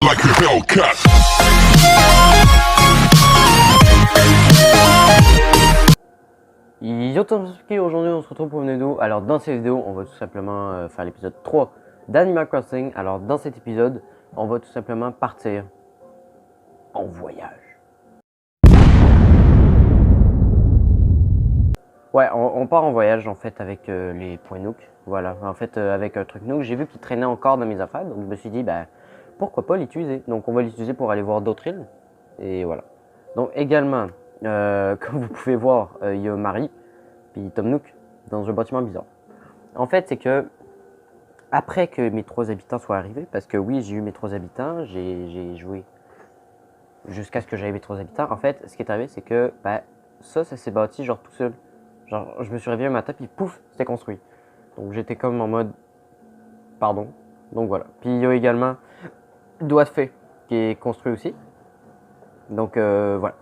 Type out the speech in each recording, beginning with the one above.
Like a Hellcat. Yo Tomski, aujourd'hui on se retrouve pour une vidéo. Alors dans cette vidéo on va tout simplement faire l'épisode 3 d'Animal Crossing. Alors dans cet épisode on va tout simplement partir en voyage. Ouais, on part en voyage en fait avec les points Nook. Voilà, en fait avec un truc Nook, j'ai vu qu'il traînait encore dans mes affaires. Donc je me suis dit, bah pourquoi pas l'utiliser. Donc on va l'utiliser pour aller voir d'autres îles. Et voilà. Donc également, comme vous pouvez voir, il y a Marie puis Tom Nook dans un bâtiment bizarre. En fait, c'est que après que mes 3 habitants soient arrivés, parce que oui, j'ai eu mes 3 habitants, j'ai joué jusqu'à ce que j'avais mes 3 habitants. En fait, ce qui est arrivé, c'est que bah, ça s'est bâti genre tout seul. Genre, je me suis réveillé un matin, puis pouf, c'était construit. Donc j'étais comme en mode, pardon. Donc voilà. Puis il y a également Doigt de Fée qui est construit aussi. Donc voilà.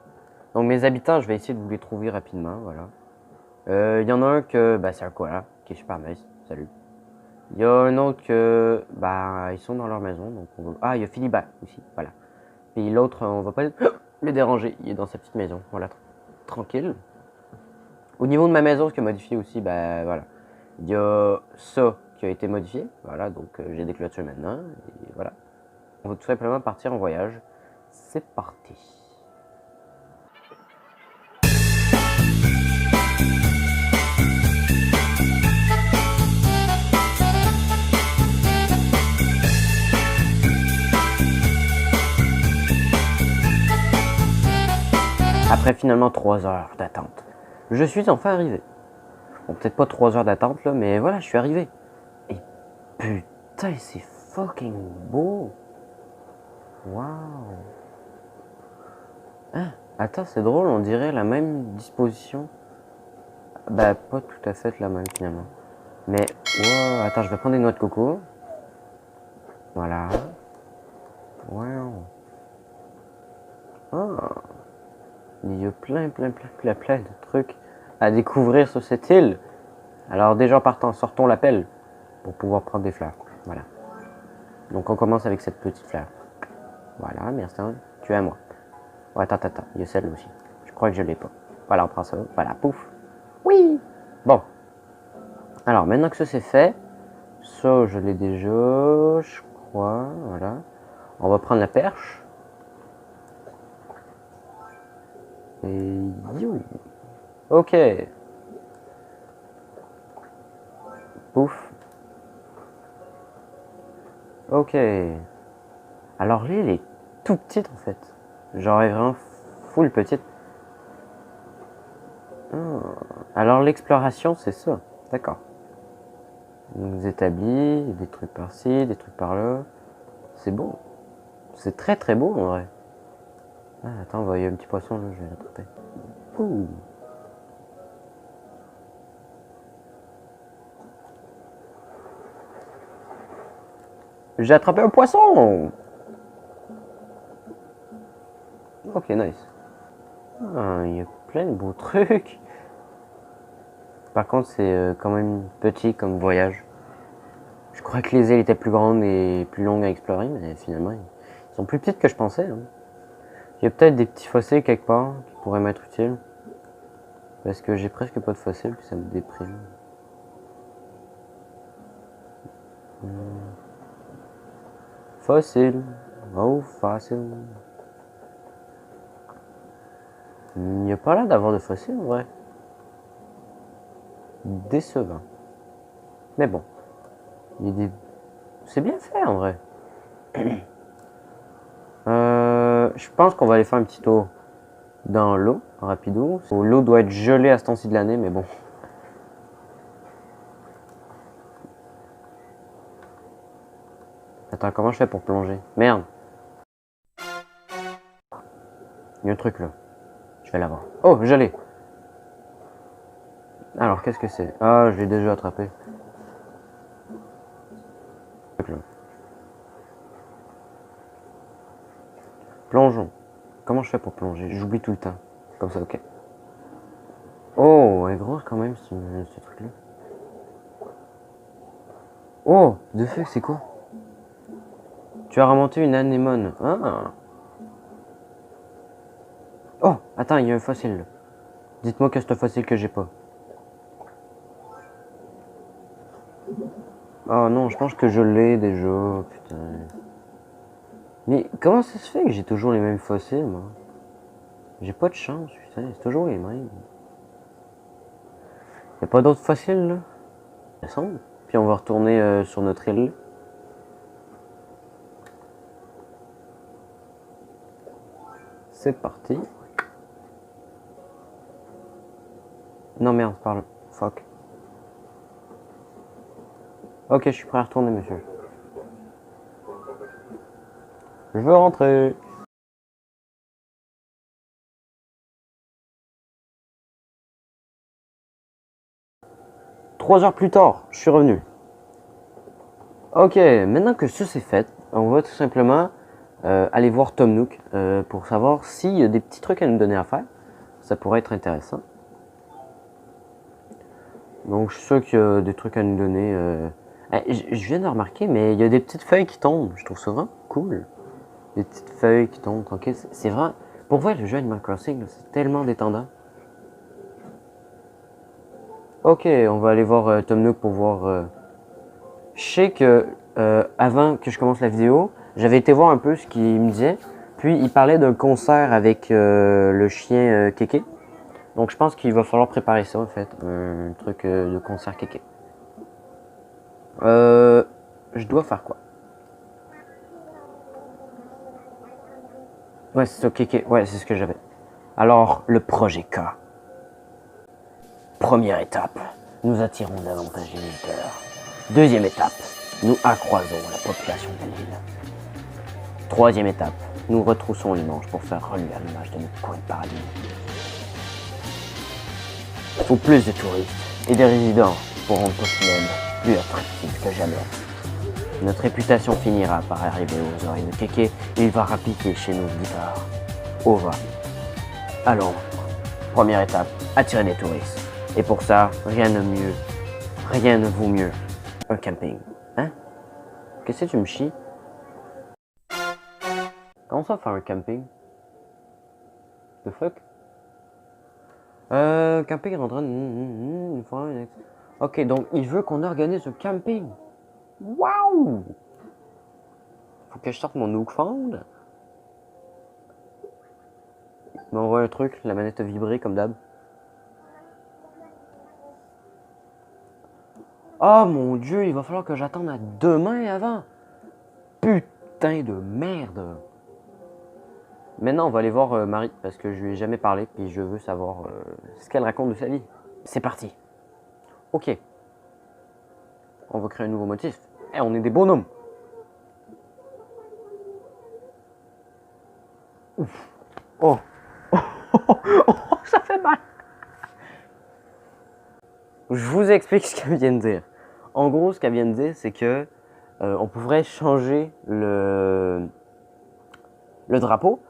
Donc mes habitants, je vais essayer de vous les trouver rapidement, voilà. Il y en a un que, bah, c'est un koala, qui est super nice, salut. Il y a un autre que, bah, ils sont dans leur maison, donc on va... Ah, il y a Philibert aussi, voilà. Et l'autre, on va pas le déranger, il est dans sa petite maison, voilà, tranquille. Au niveau de ma maison, ce qui est modifié aussi, bah, voilà. Il y a ça qui a été modifié, voilà, donc j'ai des clôtures maintenant, et voilà. On va tout simplement partir en voyage. C'est parti. Après finalement 3 heures d'attente, je suis enfin arrivé. Bon, peut-être pas 3 heures d'attente là, mais voilà, je suis arrivé. Et putain, c'est fucking beau. Waouh. Ah, attends, c'est drôle, on dirait la même disposition. Bah, pas tout à fait la même finalement. Mais, wow, attends, je vais prendre des noix de coco. Voilà. Wow. Ah. Il y a plein de trucs à découvrir sur cette île. Alors déjà en partant, sortons la pelle pour pouvoir prendre des fleurs. Voilà. Donc on commence avec cette petite fleur. Voilà, merci. Tu es à moi. Oh, attends, il y a celle-là aussi. Je crois que je l'ai pas. Voilà, on prend ça. Voilà, pouf. Oui. Bon. Alors maintenant que ça c'est fait, ça je l'ai déjà, je crois. Voilà. On va prendre la perche. Et you. Ok. Pouf. Ok. Alors l'île est tout petite en fait. Genre elle est vraiment full petite. Alors l'exploration c'est ça. D'accord. Nous établis, des trucs par-ci, des trucs par-là. C'est beau. C'est très beau en vrai. Ah, attends, il y a un petit poisson là, je vais l'attraper. Ouh. J'ai attrapé un poisson. Ok, nice. Ah, il y a plein de beaux trucs. Par contre, c'est quand même petit comme voyage. Je crois que les îles étaient plus grandes et plus longues à explorer, mais finalement, ils sont plus petites que je pensais. Hein. Il y a peut-être des petits fossiles quelque part qui pourraient m'être utiles. Parce que j'ai presque pas de fossiles, puis ça me déprime. Fossile. Oh, facile. Il n'y a pas l'air d'avoir de fossiles, en vrai. Décevant. Mais bon. Il y a des... C'est bien fait, en vrai. Je pense qu'on va aller faire un petit tour dans l'eau, rapido. L'eau doit être gelée à ce temps-ci de l'année, mais bon. Attends, comment je fais pour plonger? Merde. Il y a un truc là. Je vais l'avoir. Oh, je l'ai. Alors, qu'est-ce que c'est? Ah, je l'ai déjà attrapé. Plongeons. Comment je fais pour plonger? J'oublie tout le temps. Comme ça, ok. Oh, elle est grosse quand même, ce truc-là. Oh, de feu, c'est quoi? Tu as remonté une anémone. Ah. Oh, attends, il y a un fossile. Dites-moi que c'est un fossile que j'ai pas. Oh non, je pense que je l'ai déjà. Putain. Mais comment ça se fait que j'ai toujours les mêmes fossiles, moi? J'ai pas de chance, putain. C'est toujours les mêmes. Y a pas d'autres fossiles, là? Ça semble. Puis on va retourner sur notre île. C'est parti. Non merde, parle. Fuck. Ok, je suis prêt à retourner, monsieur. Je veux rentrer. 3 heures plus tard, je suis revenu. Ok, maintenant que ça c'est fait, on va tout simplement aller voir Tom Nook pour savoir s'il y a des petits trucs à nous donner à faire. Ça pourrait être intéressant. Donc je suis sûr qu'il y a des trucs à nous donner. Je viens de remarquer, mais il y a des petites feuilles qui tombent. Je trouve ça vraiment cool. Des petites feuilles qui tombent tranquille. C'est vraiment... Pour voir le jeu Animal Crossing, c'est tellement détendant. Ok, on va aller voir Tom Nook pour voir... Je sais que avant que je commence la vidéo, j'avais été voir un peu ce qu'il me disait. Puis il parlait d'un concert avec le chien Kéké. Donc je pense qu'il va falloir préparer ça en fait, un truc de concert Kéké. Je dois faire quoi? Ouais, c'est ça, Kéké. Ouais, c'est ce que j'avais. Alors, le projet K. Première étape, nous attirons davantage les visiteurs. Deuxième étape, nous accroisons la population de l'île. Troisième étape, nous retroussons les manches pour faire reluire l'image de notre coin de paradis. Il faut plus de touristes et des résidents pour rendre Cochinelle plus attractif que jamais. Notre réputation finira par arriver aux oreilles de Kéké et il va rappliquer chez nos visiteurs. Au va. Allons, première étape, attirer des touristes. Et pour ça, rien ne vaut mieux un camping. Hein? Qu'est-ce que tu me chies? Comment ça faire un camping? The fuck? Camping rentrant une fois. Ok, donc il veut qu'on organise un camping. Waouh! Faut que je sorte mon Nook Found. Il m'envoie un truc, la manette a vibré comme d'hab. Oh mon dieu, il va falloir que j'attende à demain avant. Putain de merde. Maintenant, on va aller voir Marie, parce que je lui ai jamais parlé, puis je veux savoir ce qu'elle raconte de sa vie. C'est parti. Ok. On va créer un nouveau motif. Eh, on est des bonhommes. Ouf. Oh. Oh, ça fait mal. Je vous explique ce qu'elle vient de dire. En gros, ce qu'elle vient de dire, c'est que on pourrait changer le drapeau.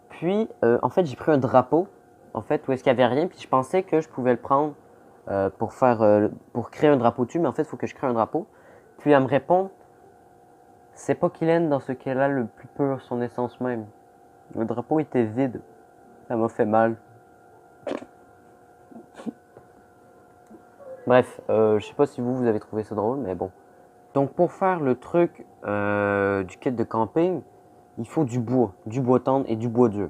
Puis, en fait, j'ai pris un drapeau, en fait, où est-ce qu'il n'y avait rien, puis je pensais que je pouvais le prendre pour créer un drapeau dessus, mais en fait, il faut que je crée un drapeau. Puis elle me répond, c'est pas Kylian dans ce qu'elle a le plus pur, son essence même. Le drapeau était vide. Ça m'a fait mal. Bref, je sais pas si vous avez trouvé ça drôle, mais bon. Donc pour faire le truc du kit de camping, il faut du bois tendre et du bois dur.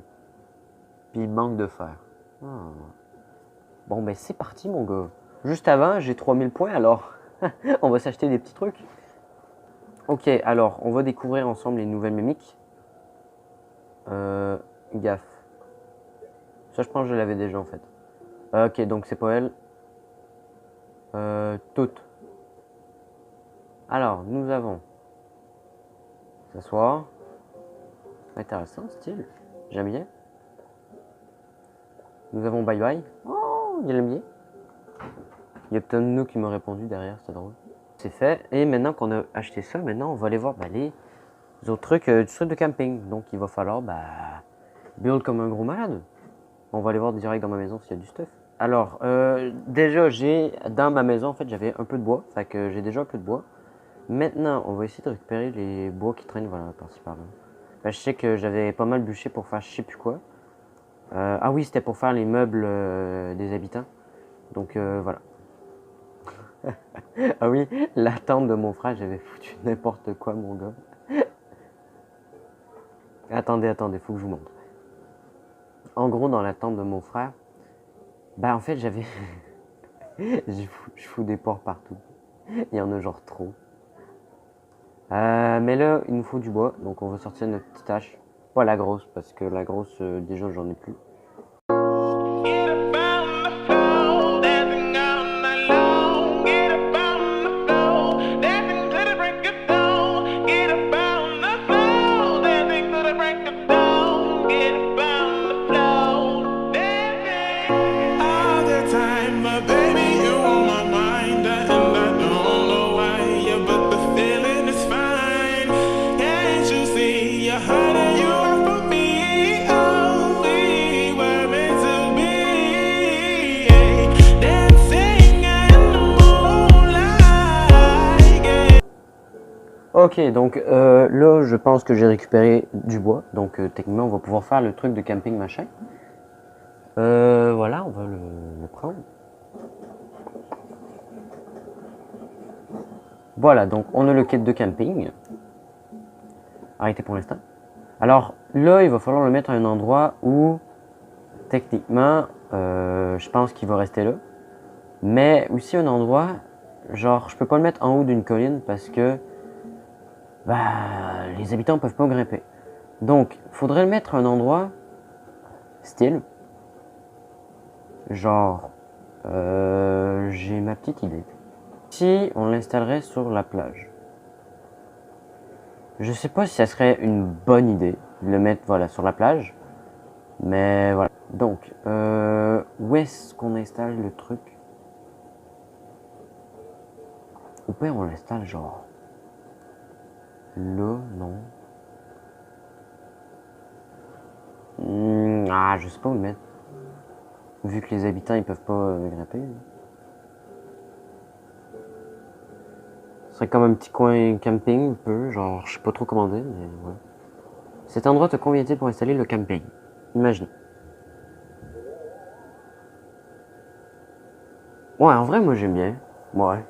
Puis il manque de fer. Ah. Bon ben c'est parti mon gars. Juste avant, j'ai 3000 points alors on va s'acheter des petits trucs. Ok, alors on va découvrir ensemble les nouvelles mimiques. Gaffe. Ça je pense que je l'avais déjà en fait. Ok, donc c'est pas elle. Toutes. Alors, nous avons s'asseoir. Intéressant, style. J'aime bien. Nous avons bye bye. Oh, il aime bien. Il y a peut-être nous qui m'a répondu derrière, c'est drôle. C'est fait. Et maintenant qu'on a acheté ça, maintenant on va aller voir les autres trucs du truc de camping. Donc il va falloir build comme un gros malade. On va aller voir direct dans ma maison s'il y a du stuff. Alors, déjà j'ai dans ma maison en fait j'avais un peu de bois. Fait que j'ai déjà un peu de bois. Maintenant, on va essayer de récupérer les bois qui traînent, voilà, par-ci par-là. Ben, je sais que j'avais pas mal bûché pour faire je sais plus quoi. Ah oui, c'était pour faire les meubles des habitants. Donc voilà. Ah oui, la tente de mon frère, j'avais foutu n'importe quoi, mon gars. Attendez, faut que je vous montre. En gros, dans la tente de mon frère, bah en fait, j'avais. Je fous des porcs partout. Il y en a genre trop. Mais là, il nous faut du bois, donc on va sortir notre petite hache. Pas la grosse, parce que la grosse, déjà, j'en ai plus. Get up on the floor, dancing all night long. Get up on the floor, dancing to the break of dawn. Get up on the floor, dancing to the break of dawn. Get up on the floor, dancing all the time, my baby, you on my mind, and I don't know why, yeah, but the feeling is fine. Can't you see you're hiding you are for me? Oh, we were meant to be, dancing in the moonlight. Yeah. Ok, donc là, je pense que j'ai récupéré du bois. Donc techniquement, on va pouvoir faire le truc de camping machin. Voilà, on va le prendre. Voilà, donc on a le kit de camping. Arrêtez pour l'instant. Alors là, il va falloir le mettre à un endroit où, techniquement, je pense qu'il va rester là. Mais aussi un endroit, genre, je peux pas le mettre en haut d'une colline parce que bah, les habitants peuvent pas grimper. Donc, faudrait le mettre à un endroit style, genre, j'ai ma petite idée. Si on l'installerait sur la plage, je sais pas si ça serait une bonne idée de le mettre voilà sur la plage, mais voilà. Donc, où est-ce qu'on installe le truc? Au pire, on l'installe genre là, non? Ah, je sais pas où le mettre. Vu que les habitants ils peuvent pas grimper. Ce serait comme un petit coin camping, un peu, genre, je sais pas trop comment dire, mais ouais. Cet endroit te convient-il pour installer le camping? Imagine. Ouais, en vrai, moi j'aime bien. Ouais.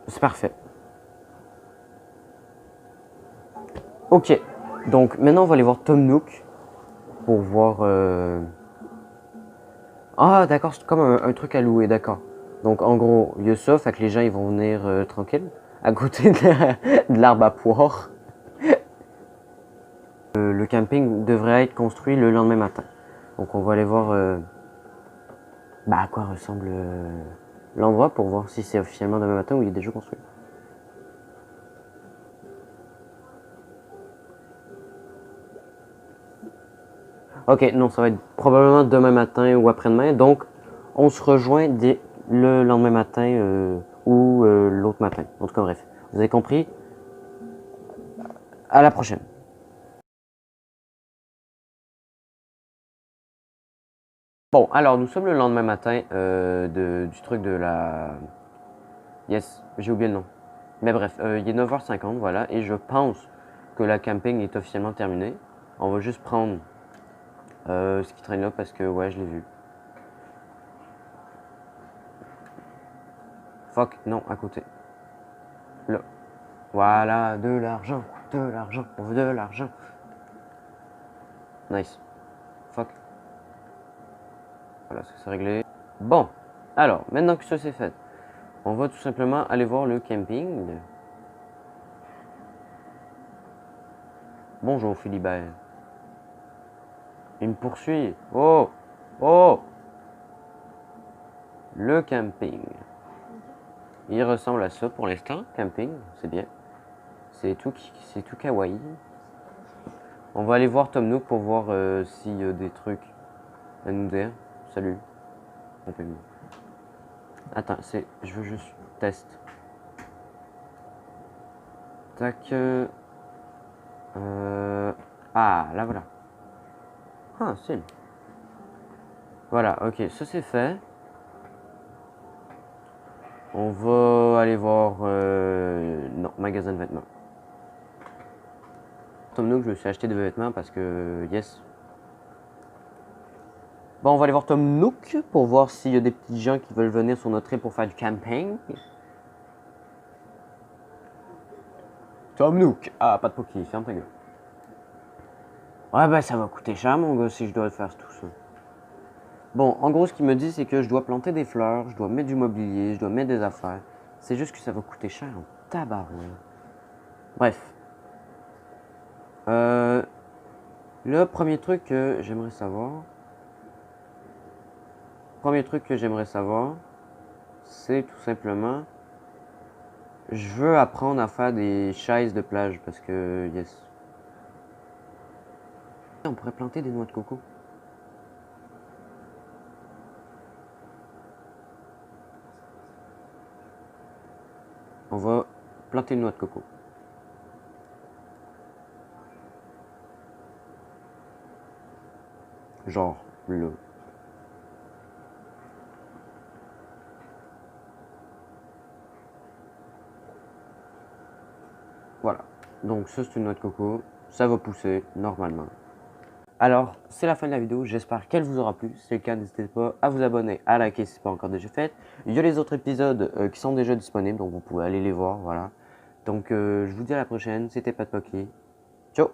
C'est parfait. Ok. Donc maintenant, on va aller voir Tom Nook pour voir. Ah, d'accord, c'est comme un truc à louer, d'accord. Donc en gros, il y a ça, fait que les gens ils vont venir tranquilles, à côté de l'arbre à poire. Le camping devrait être construit le lendemain matin. Donc on va aller voir bah, à quoi ressemble l'endroit pour voir si c'est officiellement demain matin ou il est déjà construit. Ok, non, ça va être probablement demain matin ou après-demain. Donc, on se rejoint dès le lendemain matin ou l'autre matin. En tout cas, bref. Vous avez compris? À la prochaine. Bon, alors, nous sommes le lendemain matin du truc de la... Yes, j'ai oublié le nom. Mais bref, il est 9h50, voilà. Et je pense que la camping est officiellement terminée. On va juste prendre ce qui traîne là parce que, ouais, je l'ai vu. Fuck, non, à côté. Là. Voilà, de l'argent, on veut de l'argent. Nice. Fuck. Voilà, ça c'est réglé. Bon, alors, maintenant que ça c'est fait, on va tout simplement aller voir le camping. Bonjour Philibert. Il me poursuit. Oh, oh. Le camping. Il ressemble à ça pour l'instant, camping, c'est bien. C'est tout kawaii. On va aller voir Tom Nook pour voir s'il y a des trucs à nous dire. Salut. Attends, je veux juste test. Tac. Ah, là voilà. Ah, c'est. Voilà, ok, ça c'est fait. On va aller voir... non, magasin de vêtements. Tom Nook, je me suis acheté des vêtements parce que... Yes. Bon, on va aller voir Tom Nook pour voir s'il y a des petits gens qui veulent venir sur notre île pour faire du camping. Tom Nook. Ah, pas de Poki, ferme ta gueule. Ouais, ben ça va coûter cher, mon gars, si je dois le faire tout ça. Bon, en gros, ce qu'il me dit, c'est que je dois planter des fleurs, je dois mettre du mobilier, je dois mettre des affaires. C'est juste que ça va coûter cher en tabarouette. Bref. Le premier truc que j'aimerais savoir... c'est tout simplement... Je veux apprendre à faire des chaises de plage parce que... Yes. On pourrait planter des noix de coco. On va planter une noix de coco. Genre là. Voilà. Donc ça, c'est une noix de coco. Ça va pousser normalement. Alors, c'est la fin de la vidéo. J'espère qu'elle vous aura plu. Si c'est le cas, n'hésitez pas à vous abonner, à liker si ce n'est pas encore déjà fait. Il y a les autres épisodes qui sont déjà disponibles, donc vous pouvez aller les voir. Voilà. Donc, je vous dis à la prochaine. C'était Pat Poki. Ciao!